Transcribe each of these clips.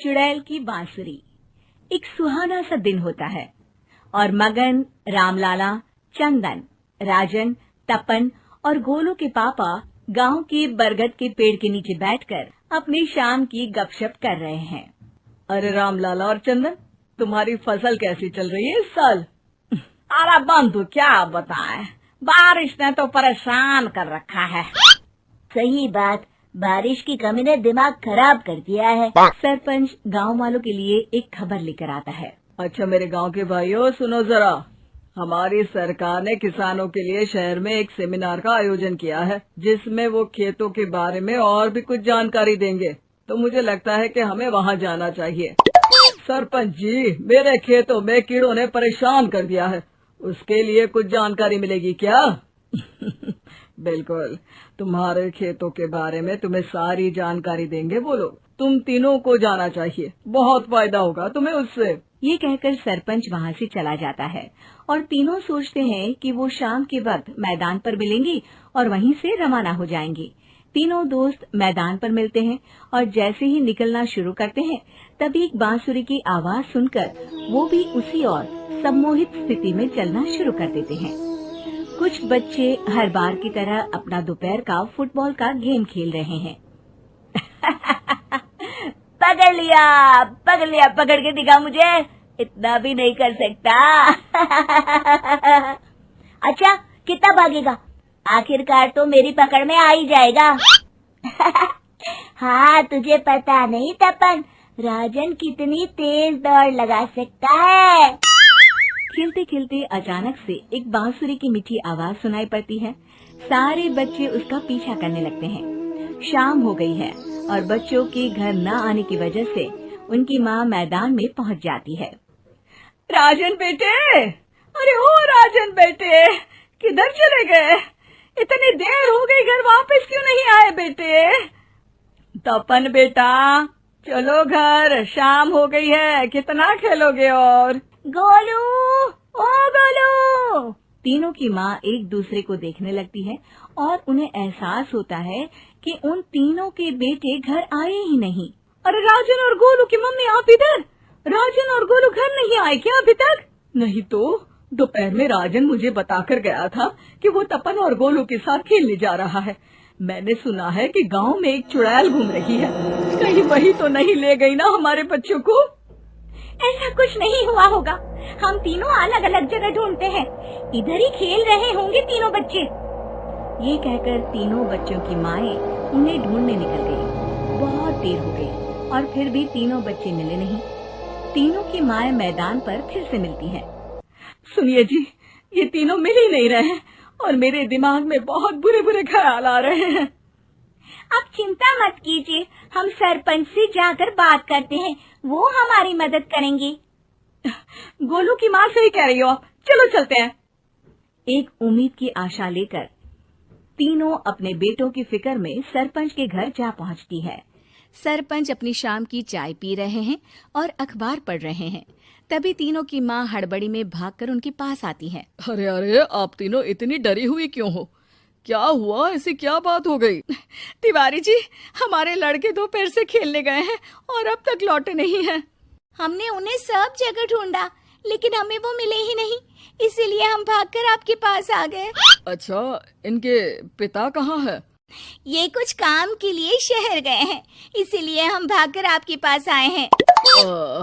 चुड़ैल की बांसुरी। एक सुहाना सा दिन होता है और मगन, रामलाला, चंदन, राजन, तपन और गोलू के पापा गांव के बरगद के पेड़ के नीचे बैठकर अपनी शाम की गपशप कर रहे हैं। अरे रामलाला और चंदन, तुम्हारी फसल कैसी चल रही है इस साल? अरे बंधु क्या बताएं, बारिश ने तो परेशान कर रखा है। सही बात, बारिश की कमी ने दिमाग खराब कर दिया है। सरपंच गांव वालों के लिए एक खबर लेकर आता है। अच्छा मेरे गांव के भाइयों, सुनो जरा। हमारी सरकार ने किसानों के लिए शहर में एक सेमिनार का आयोजन किया है, जिसमें वो खेतों के बारे में और भी कुछ जानकारी देंगे। तो मुझे लगता है कि हमें वहाँ जाना चाहिए। सरपंच जी, मेरे खेतों में कीड़ों ने परेशान कर दिया है, उसके लिए कुछ जानकारी मिलेगी क्या? बिल्कुल, तुम्हारे खेतों के बारे में तुम्हें सारी जानकारी देंगे वो लोग। तुम तीनों को जाना चाहिए, बहुत फायदा होगा तुम्हें उससे। ये कहकर सरपंच वहाँ से चला जाता है और तीनों सोचते हैं कि वो शाम के वक्त मैदान पर मिलेंगे और वहीं से रवाना हो जाएंगे। तीनों दोस्त मैदान पर मिलते हैं और जैसे ही निकलना शुरू करते हैं तभी एक बांसुरी की आवाज सुनकर वो भी उसी ओर सम्मोहित स्थिति में चलना शुरू कर देते हैं। कुछ बच्चे हर बार की तरह अपना दोपहर का फुटबॉल का गेम खेल रहे हैं। पकड़ लिया, पकड़ के दिखा मुझे, इतना भी नहीं कर सकता। अच्छा, कितना भागेगा? आखिरकार तो मेरी पकड़ में आ ही जाएगा। हाँ, तुझे पता नहीं तपन, राजन कितनी तेज दौड़ लगा सकता है। खेलते खेलते अचानक से एक बांसुरी की मीठी आवाज सुनाई पड़ती है। सारे बच्चे उसका पीछा करने लगते हैं। शाम हो गई है और बच्चों के घर न आने की वजह से उनकी माँ मैदान में पहुँच जाती है। राजन बेटे, अरे ओ राजन बेटे, किधर चले गए? इतनी देर हो गई, घर वापस क्यों नहीं आए बेटे? तपन बेटा, चलो घर, शाम हो गई है, कितना खेलोगे? और गोलू, ओ गोलू! तीनों की माँ एक दूसरे को देखने लगती है और उन्हें एहसास होता है कि उन तीनों के बेटे घर आए ही नहीं। अरे राजन और गोलू की मम्मी, आप इधर? राजन और गोलू घर नहीं आए क्या अभी तक? नहीं तो दोपहर में राजन मुझे बताकर गया था कि वो तपन और गोलू के साथ खेलने जा रहा है। मैंने सुना है कि गांव में एक चुड़ैल घूम रही है, कहीं वही तो नहीं ले गई ना हमारे बच्चों को? ऐसा कुछ नहीं हुआ होगा, हम तीनों अलग अलग जगह ढूंढते हैं, इधर ही खेल रहे होंगे तीनों बच्चे। ये कहकर तीनों बच्चों की माएं उन्हें ढूंढने निकल गयी। बहुत देर हो गई और फिर भी तीनों बच्चे मिले नहीं। तीनों की माएं मैदान पर फिर से मिलती हैं। सुनिए जी, ये तीनों मिल ही नहीं रहे और मेरे दिमाग में बहुत बुरे बुरे ख्याल आ रहे हैं। आप चिंता मत कीजिए, हम सरपंच से जाकर बात करते हैं, वो हमारी मदद करेंगे। गोलू की माँ सही कह रही हो, चलो चलते हैं। एक उम्मीद की आशा लेकर तीनों अपने बेटों की फिक्र में सरपंच के घर जा पहुंचती है। सरपंच अपनी शाम की चाय पी रहे हैं और अखबार पढ़ रहे हैं। तभी तीनों की माँ हड़बड़ी में भागकर उनके पास आती है। अरे अरे, आप तीनों इतनी डरी हुई क्यों हो? क्या हुआ? ऐसी क्या बात हो गई? तिवारी जी, हमारे लड़के दोपहर से खेलने गए हैं और अब तक लौटे नहीं हैं। हमने उन्हें सब जगह ढूंढा, लेकिन हमें वो मिले ही नहीं, इसीलिए हम भागकर आपके पास आ गए। अच्छा, इनके पिता कहाँ है? ये कुछ काम के लिए शहर गए हैं, इसीलिए हम भागकर आपके पास आए हैं।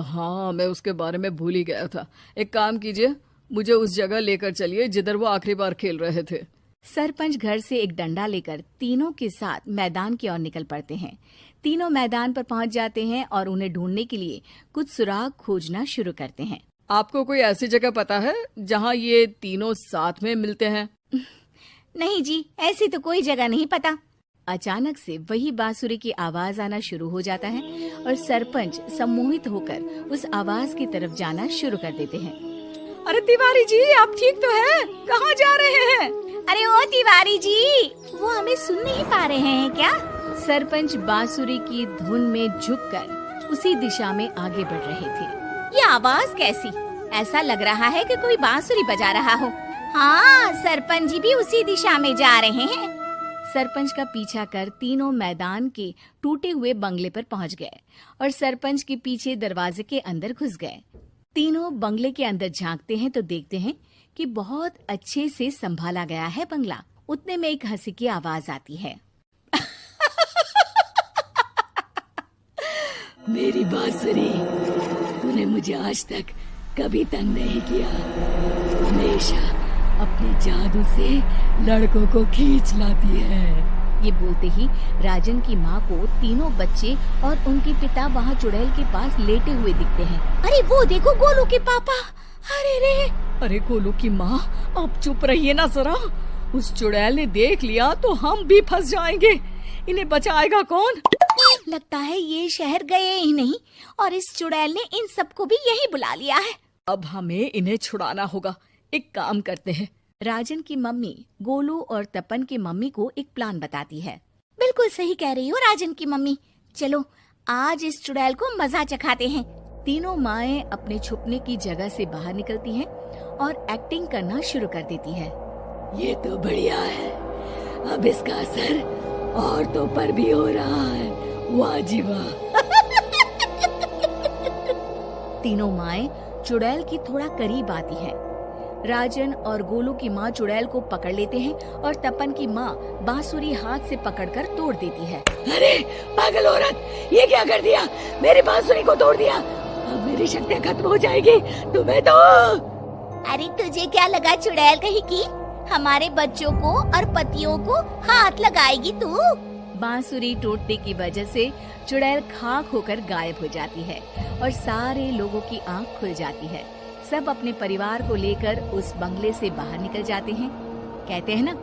हाँ, मैं उसके बारे में भूल ही गया था। एक काम कीजिए, मुझे उस जगह लेकर चलिए जिधर वो आखिरी बार खेल रहे थे। सरपंच घर से एक डंडा लेकर तीनों के साथ मैदान की ओर निकल पड़ते हैं। तीनों मैदान पर पहुंच जाते हैं और उन्हें ढूंढने के लिए कुछ सुराग खोजना शुरू करते हैं। आपको कोई ऐसी जगह पता है जहां ये तीनों साथ में मिलते हैं? नहीं जी, ऐसी तो कोई जगह नहीं पता। अचानक से वही बांसुरी की आवाज आना शुरू हो जाता है और सरपंच सम्मोहित होकर उस आवाज की तरफ जाना शुरू कर देते हैं। अरे तिवारी जी, आप ठीक तो हैं? कहाँ जा रहे हैं? अरे ओ तिवारी जी, वो हमें सुन नहीं पा रहे हैं क्या? सरपंच बांसुरी की धुन में झुककर उसी दिशा में आगे बढ़ रहे थे। ये आवाज कैसी? ऐसा लग रहा है कि कोई बांसुरी बजा रहा हो। हाँ, सरपंच जी भी उसी दिशा में जा रहे हैं। सरपंच का पीछा कर तीनों मैदान के टूटे हुए बंगले पर पहुंच गए और सरपंच के पीछे दरवाजे के अंदर घुस गए। तीनों बंगले के अंदर झांकते हैं तो देखते हैं कि बहुत अच्छे से संभाला गया है बंगला। उतने में एक हंसी की आवाज आती है। मेरी बांसुरी, तूने मुझे आज तक कभी तंग नहीं किया। हमेशा अपने जादू से लड़कों को खींच लाती है। ये बोलते ही राजन की माँ को तीनों बच्चे और उनके पिता वहाँ चुड़ैल के पास लेटे हुए दिखते हैं। अरे वो देखो गोलू के पापा। अरे रे। अरे गोलू की माँ, अब चुप रहिए ना जरा। उस चुड़ैल ने देख लिया तो हम भी फंस जाएंगे। इन्हें बचाएगा कौन? लगता है ये शहर गए ही नहीं और इस चुड़ैल ने इन सबको भी यही बुला लिया है। अब हमें इन्हें छुड़ाना होगा। एक काम करते हैं। राजन की मम्मी गोलू और तपन की मम्मी को एक प्लान बताती है। बिल्कुल सही कह रही हो राजन की मम्मी। चलो आज इस चुड़ैल को मजा चखाते हैं। तीनों माएं अपने छुपने की जगह से बाहर निकलती हैं और एक्टिंग करना शुरू कर देती है। ये तो बढ़िया है। अब इसका असर औरतों पर भी हो रहा है। वाह जी वाह। तीनों माएं चुड़ैल की थोड़ा करीब आती हैं। राजन और गोलू की माँ चुड़ैल को पकड़ लेते हैं और तपन की माँ बांसुरी हाथ से पकड़कर तोड़ देती है। अरे पागल औरत, ये क्या कर दिया? मेरी बांसुरी को तोड़ दिया। अब मेरी शक्तियाँ खत्म हो जाएगी। तुम्हें तो अरे तुझे क्या लगा चुड़ैल कहीं की हमारे बच्चों को और पतियों को हाथ लगाएगी तू? बांसुरी टूटने की वजह से चुड़ैल खाक होकर गायब हो जाती है और सारे लोगों की आंख खुल जाती है। सब अपने परिवार को लेकर उस बंगले से बाहर निकल जाते हैं। कहते हैं ना,